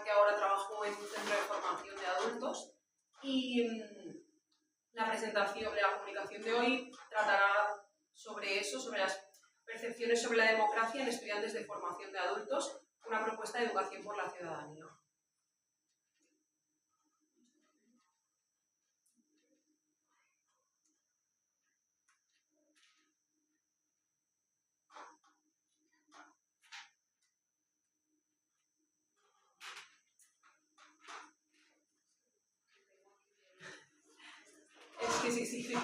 que ahora trabajo en un centro de formación de adultos y la presentación, la comunicación de hoy tratará sobre eso, sobre las percepciones sobre la democracia en estudiantes de formación de adultos, una propuesta de educación por la ciudadanía. Es que sí.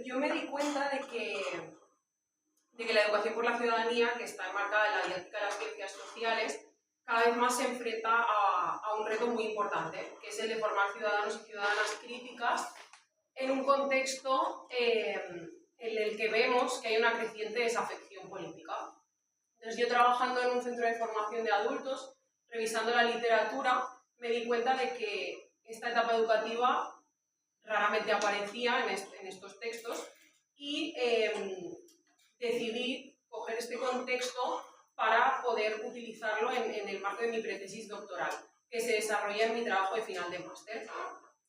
Yo me di cuenta de que la educación por la ciudadanía, que está enmarcada en la didáctica de las ciencias sociales, cada vez más se enfrenta a un reto muy importante, que es el de formar ciudadanos y ciudadanas críticas en un contexto en el que vemos que hay una creciente desafección política. Entonces, yo trabajando en un centro de formación de adultos, revisando la literatura, me di cuenta de que esta etapa educativa raramente aparecía en estos textos y decidí coger este contexto para poder utilizarlo en el marco de mi pretesis doctoral, que se desarrolla en mi trabajo de final de máster.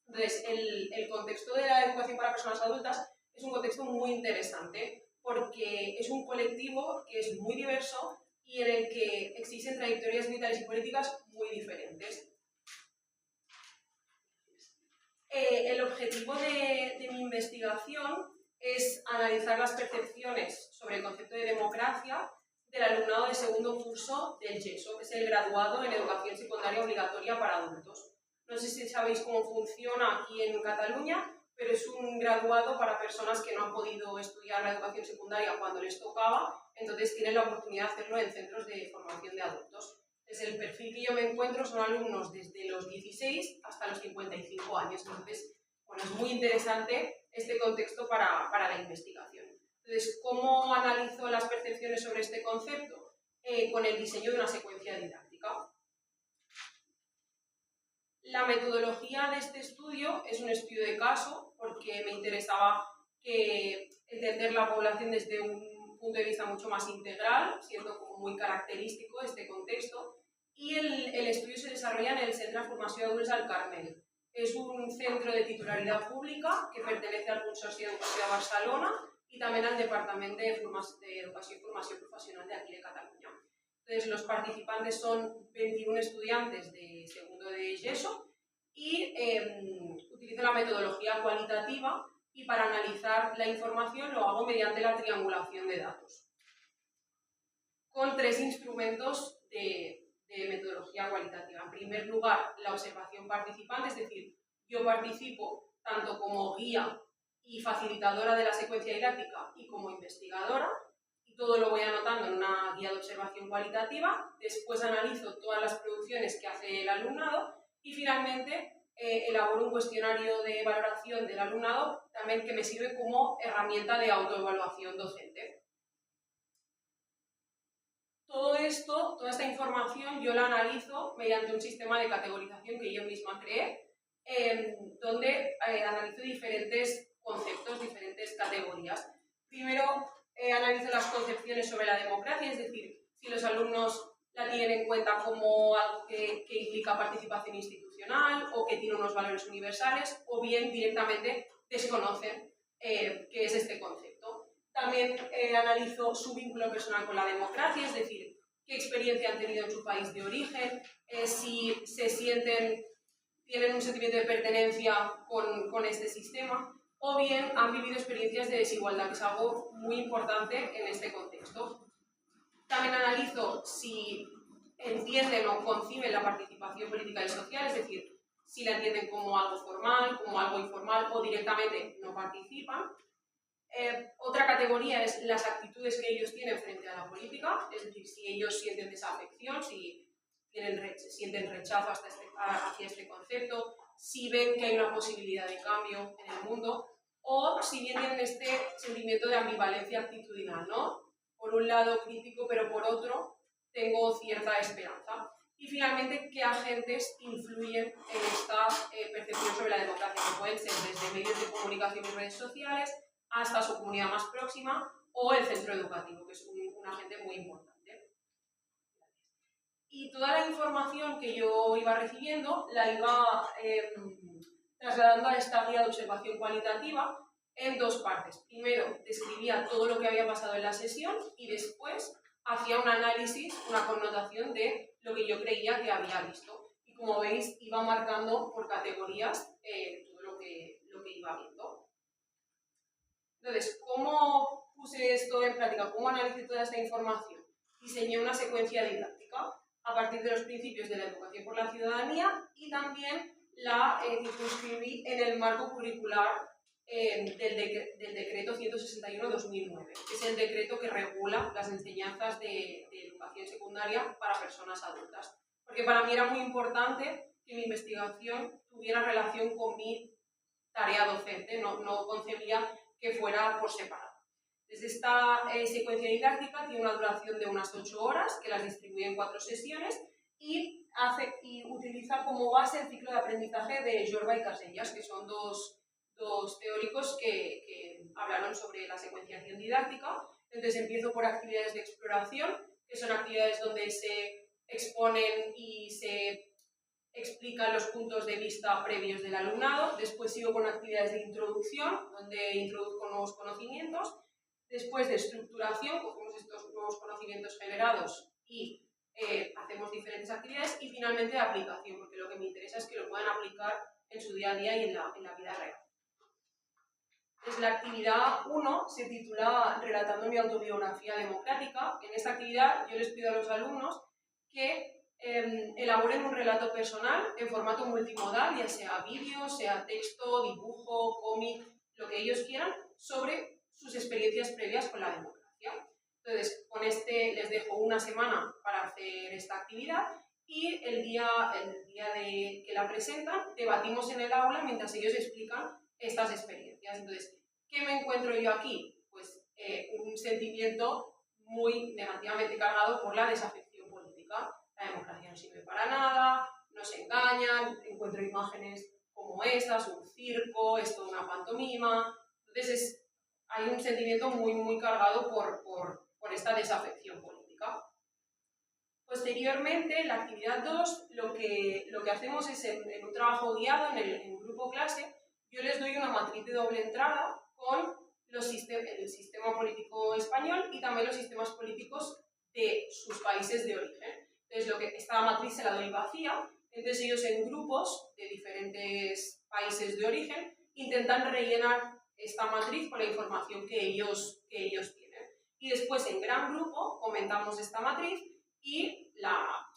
Entonces, el contexto de la educación para personas adultas es un contexto muy interesante porque es un colectivo que es muy diverso y en el que existen trayectorias vitales y políticas muy diferentes. El objetivo de mi investigación es analizar las percepciones sobre el concepto de democracia del alumnado de segundo curso del GESO, que es el graduado en Educación Secundaria Obligatoria para Adultos. No sé si sabéis cómo funciona aquí en Cataluña, pero es un graduado para personas que no han podido estudiar la educación secundaria cuando les tocaba, entonces tienen la oportunidad de hacerlo en centros de formación de adultos. Entonces, el perfil que yo me encuentro son alumnos desde los 16 hasta los 55 años. Entonces, bueno, es muy interesante este contexto para la investigación. Entonces, ¿cómo analizo las percepciones sobre este concepto? Con el diseño de una secuencia didáctica. La metodología de este estudio es un estudio de caso porque me interesaba entender la población desde un punto de vista mucho más integral, siendo como muy característico este contexto. Y el estudio se desarrolla en el Centre de Formació d'Adults al Carmel. Es un centro de titularidad pública que pertenece al Consorci d'Educació de Barcelona y también al Departamento de Educación y Formación Profesional de aquí de Cataluña. Entonces, los participantes son 21 estudiantes de segundo de GESO y utilizo la metodología cualitativa y para analizar la información lo hago mediante la triangulación de datos con 3 instrumentos de metodología cualitativa. En primer lugar, la observación participante, es decir, yo participo tanto como guía y facilitadora de la secuencia didáctica y como investigadora, y todo lo voy anotando en una guía de observación cualitativa. Después analizo todas las producciones que hace el alumnado y finalmente elaboro un cuestionario de valoración del alumnado también que me sirve como herramienta de autoevaluación docente. Todo esto, toda esta información yo la analizo mediante un sistema de categorización que yo misma creé, donde analizo diferentes conceptos, diferentes categorías. Primero analizo las concepciones sobre la democracia, es decir, si los alumnos la tienen en cuenta como algo que implica participación institucional o que tiene unos valores universales, o bien directamente desconocen qué es este concepto. También analizo su vínculo personal con la democracia, es decir, qué experiencia han tenido en su país de origen, si tienen un sentimiento de pertenencia con este sistema, o bien han vivido experiencias de desigualdad, que es algo muy importante en este contexto. También analizo si entienden o conciben la participación política y social, es decir, si la entienden como algo formal, como algo informal o directamente no participan. Otra categoría es las actitudes que ellos tienen frente a la política, es decir, si ellos sienten desafección, si sienten rechazo hacia este concepto, si ven que hay una posibilidad de cambio en el mundo, o si bien tienen este sentimiento de ambivalencia actitudinal, ¿no? Por un lado crítico, pero por otro tengo cierta esperanza. Y finalmente, ¿qué agentes influyen en esta percepción sobre la democracia pueden ser desde medios de comunicación y redes sociales hasta su comunidad más próxima o el centro educativo, que es un agente muy importante. Y toda la información que yo iba recibiendo la iba trasladando a esta guía de observación cualitativa en dos partes. Primero, describía todo lo que había pasado en la sesión y después hacía un análisis, una connotación de lo que yo creía que había visto. Y como veis, iba marcando por categorías todo lo que iba viendo. Entonces, ¿cómo puse esto en práctica? ¿Cómo analicé toda esta información? Diseñé una secuencia didáctica a partir de los principios de la educación por la ciudadanía y también la circunscribí en el marco curricular del decreto 161/2009, que es el decreto que regula las enseñanzas de educación secundaria para personas adultas. Porque para mí era muy importante que mi investigación tuviera relación con mi tarea docente, no concebía que fuera por separado. Desde esta secuencia didáctica tiene una duración de unas 8 horas, que las distribuye en 4 sesiones, y utiliza como base el ciclo de aprendizaje de Jorba y Casellas, que son dos teóricos que hablaron sobre la secuenciación didáctica. Entonces empiezo por actividades de exploración, que son actividades donde se exponen y se explican los puntos de vista previos del alumnado. Después sigo con actividades de introducción, donde introduzco nuevos conocimientos. Después de estructuración, cogemos estos nuevos conocimientos generados y hacemos diferentes actividades. Y finalmente de aplicación, porque lo que me interesa es que lo puedan aplicar en su día a día y en la vida real. Pues la actividad 1 se titula Relatando mi autobiografía democrática. En esta actividad yo les pido a los alumnos que elaboren un relato personal en formato multimodal, ya sea vídeo, sea texto, dibujo, cómic, lo que ellos quieran, sobre sus experiencias previas con la democracia. Entonces, con les dejo una semana para hacer esta actividad y el día que la presentan, debatimos en el aula mientras ellos explican estas experiencias. Entonces, ¿qué me encuentro yo aquí? Pues un sentimiento muy negativamente cargado por la desafección política. La democracia no sirve para nada, nos engañan, encuentro imágenes como estas, un circo, esto una pantomima. Entonces hay un sentimiento muy cargado por esta desafección política. Posteriormente, en la actividad 2, lo que hacemos es en un trabajo guiado en grupo clase, yo les doy una matriz de doble entrada con el sistema político español y también los sistemas políticos de sus países de origen. Entonces, esta matriz se la doy vacía, entonces ellos en grupos de diferentes países de origen intentan rellenar esta matriz con la información que ellos tienen. Y después en gran grupo comentamos esta matriz y la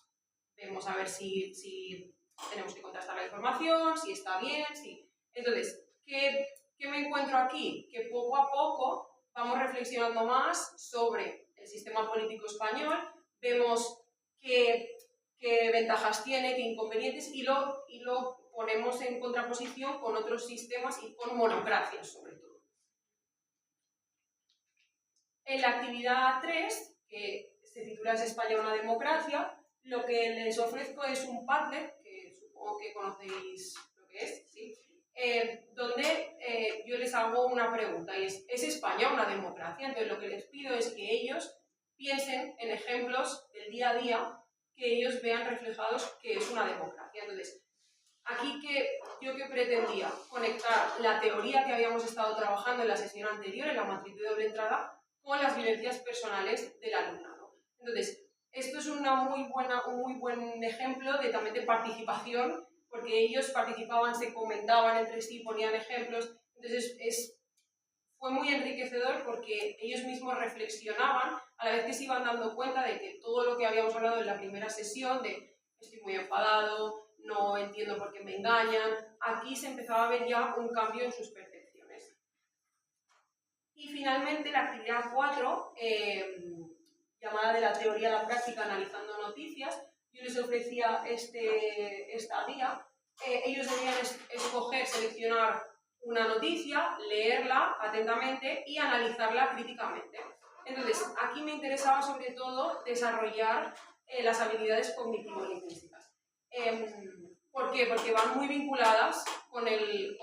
vemos a ver si tenemos que contrastar la información, si está bien, si... Entonces, ¿qué me encuentro aquí? Que poco a poco vamos reflexionando más sobre el sistema político español, vemos qué ventajas tiene, qué inconvenientes, y lo ponemos en contraposición con otros sistemas y con monocracias, sobre todo. En la actividad 3, que se titula ¿Es España una democracia?, lo que les ofrezco es un Padlet, que supongo que conocéis lo que es, ¿sí? Donde yo les hago una pregunta, y ¿es España una democracia? Entonces lo que les pido es que ellos piensen en ejemplos del día a día que ellos vean reflejados que es una democracia. Entonces, aquí yo que pretendía conectar la teoría que habíamos estado trabajando en la sesión anterior, en la matriz de doble entrada, con las vivencias personales del alumnado. Entonces, esto es un muy buen ejemplo también de participación, porque ellos participaban, se comentaban entre sí, ponían ejemplos. Entonces, fue muy enriquecedor porque ellos mismos reflexionaban a la vez que se iban dando cuenta de que todo lo que habíamos hablado en la primera sesión, de estoy muy enfadado, no entiendo por qué me engañan, aquí se empezaba a ver ya un cambio en sus percepciones. Y finalmente la actividad 4, llamada de la teoría a la práctica analizando noticias, yo les ofrecía esta guía. Ellos debían escoger, seleccionar una noticia, leerla atentamente y analizarla críticamente. Entonces, aquí me interesaba sobre todo desarrollar las habilidades cognitivo-lingüísticas. ¿Por qué? Porque van muy vinculadas con el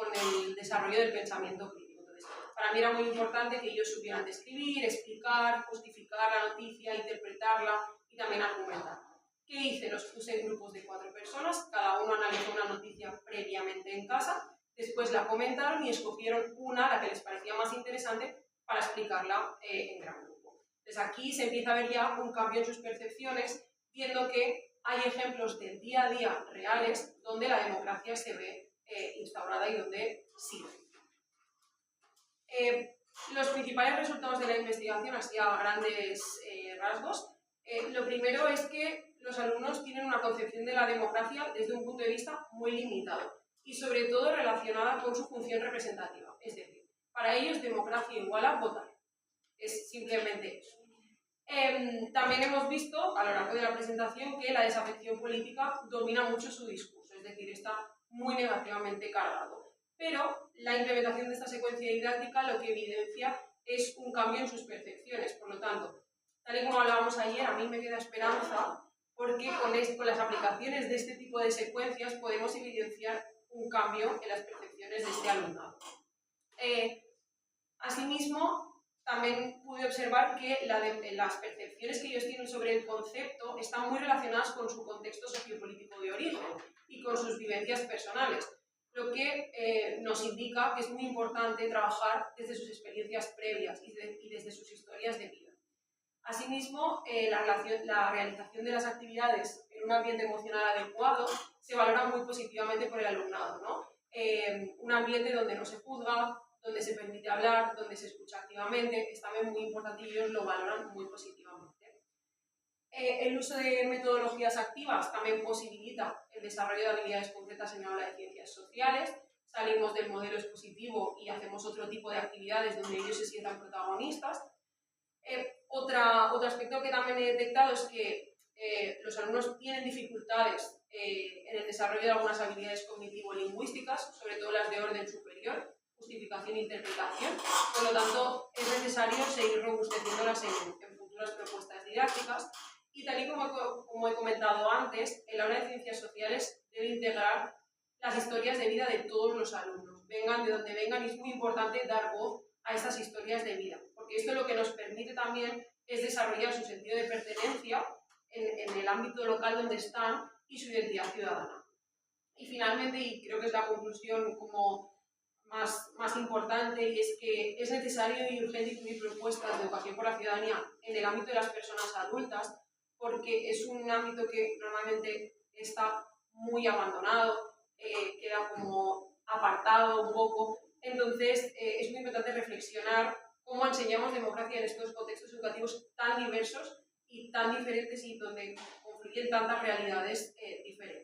desarrollo del pensamiento crítico. Entonces, para mí era muy importante que ellos supieran describir, explicar, justificar la noticia, interpretarla y también argumentar. ¿Qué hice? Los puse en grupos de 4 personas, cada uno analizó una noticia previamente en casa, después la comentaron y escogieron una, la que les parecía más interesante, para explicarla en gran grupo. Entonces aquí se empieza a ver ya un cambio en sus percepciones, viendo que hay ejemplos del día a día reales donde la democracia se ve instaurada y donde sirve. Los principales resultados de la investigación, así a grandes rasgos, lo primero es que los alumnos tienen una concepción de la democracia desde un punto de vista muy limitado y sobre todo relacionada con su función representativa. Es decir, para ellos democracia igual a votar. Es simplemente eso. También hemos visto a lo largo de la presentación que la desafección política domina mucho su discurso, es decir, está muy negativamente cargado. Pero la implementación de esta secuencia didáctica lo que evidencia es un cambio en sus percepciones. Por lo tanto, tal y como hablábamos ayer, a mí me queda esperanza porque con las aplicaciones de este tipo de secuencias podemos evidenciar un cambio en las percepciones de este alumnado. Asimismo, también pude observar que las percepciones que ellos tienen sobre el concepto están muy relacionadas con su contexto sociopolítico de origen y con sus vivencias personales, lo que nos indica que es muy importante trabajar desde sus experiencias previas y desde sus historias de vida. Asimismo, la realización de las actividades en un ambiente emocional adecuado se valora muy positivamente por el alumnado, ¿no? Un ambiente donde no se juzga, donde se permite hablar, donde se escucha activamente, es también muy importante y ellos lo valoran muy positivamente. El uso de metodologías activas también posibilita el desarrollo de habilidades concretas en el aula de ciencias sociales. Salimos del modelo expositivo y hacemos otro tipo de actividades donde ellos se sientan protagonistas. Otro aspecto que también he detectado es que los alumnos tienen dificultades en el desarrollo de algunas habilidades cognitivo-lingüísticas, sobre todo las de orden superior, justificación e interpretación. Por lo tanto, es necesario seguir robusteciéndolas en futuras propuestas didácticas. Y tal y como he comentado antes, el aula de ciencias sociales debe integrar las historias de vida de todos los alumnos, vengan de donde vengan, y es muy importante dar voz a estas historias de vida, porque esto lo que nos permite también es desarrollar su sentido de pertenencia en el ámbito local donde están y su identidad ciudadana. Y finalmente, y creo que es la conclusión como más importante, y es que es necesario y urgente incluir propuestas de educación por la ciudadanía en el ámbito de las personas adultas, porque es un ámbito que normalmente está muy abandonado, queda como apartado un poco. Entonces, es muy importante reflexionar cómo enseñamos democracia en estos contextos educativos tan diversos y tan diferentes y donde confluyen tantas realidades diferentes.